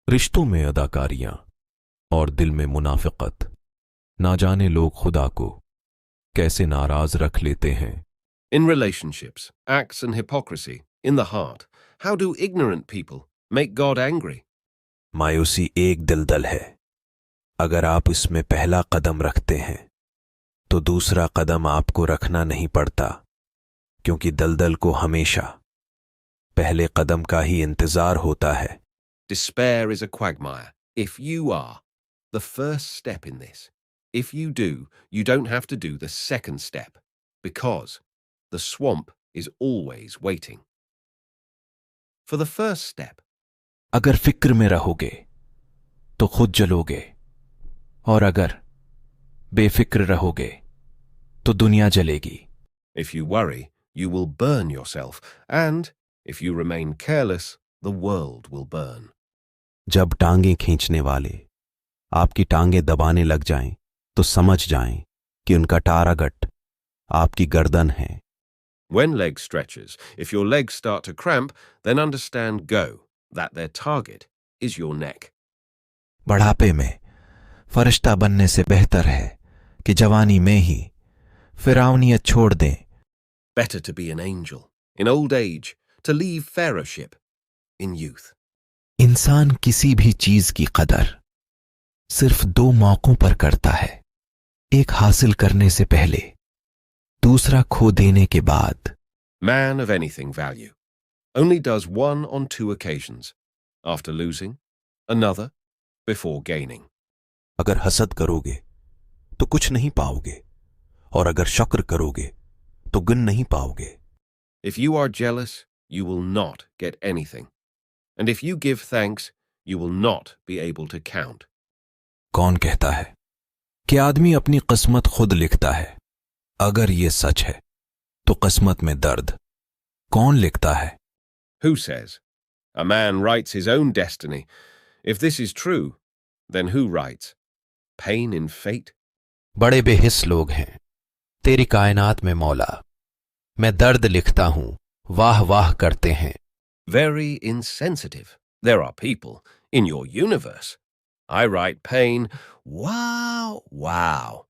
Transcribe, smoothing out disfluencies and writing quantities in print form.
रिश्तों में अदाकारियां और दिल में मुनाफिकत, ना जाने लोग खुदा को कैसे नाराज रख लेते हैं। In relationships, acts and hypocrisy, in the heart, how do ignorant people make God angry? मायूसी एक दलदल है। अगर आप इसमें पहला कदम रखते हैं तो दूसरा कदम आपको रखना नहीं पड़ता, क्योंकि दलदल को हमेशा पहले कदम का ही इंतजार होता है। Despair is a quagmire. If you are the first step in this, if you do, you don't have to do the second step, because the swamp is always waiting. For the first step, अगर फिक्र में रहोगे तो खुद जलोगे, और अगर बेफिक्र रहोगे तो दुनिया जलेगी। if you worry, you will burn yourself, and if you remain careless, the world will burn. जब टांगें खींचने वाले आपकी टांगें दबाने लग जाएं तो समझ जाएं कि उनका टारगेट आपकी गर्दन है। When leg stretches, if your legs start to cramp, then understand that their target is your neck. बढ़ापे में फरिश्ता बनने से बेहतर है कि जवानी में ही फिरौनियत छोड़ दें। Better to be an angel in old age, to leave pharaohship in youth. इंसान किसी भी चीज की कदर सिर्फ दो मौकों पर करता है, एक हासिल करने से पहले, दूसरा खो देने के बाद। Man of anything value only does one on two occasions, after losing, another before gaining. अगर हसद करोगे तो कुछ नहीं पाओगे, और अगर शुक्र करोगे तो गिन नहीं पाओगे। If you are jealous, you will not get anything. And if you give thanks, you will not be able to count. कौन कहता है कि आदमी अपनी किस्मत खुद लिखता है? अगर ये सच है तो किस्मत में दर्द कौन लिखता है? Who says? A man writes his own destiny. If this is true, then who writes? Pain in fate? बड़े बेहिस लोग हैं तेरी कायनात में मौला, मैं दर्द लिखता हूं, वाह वाह करते हैं। Very insensitive. There are people in your universe. I write pain. Wow, wow.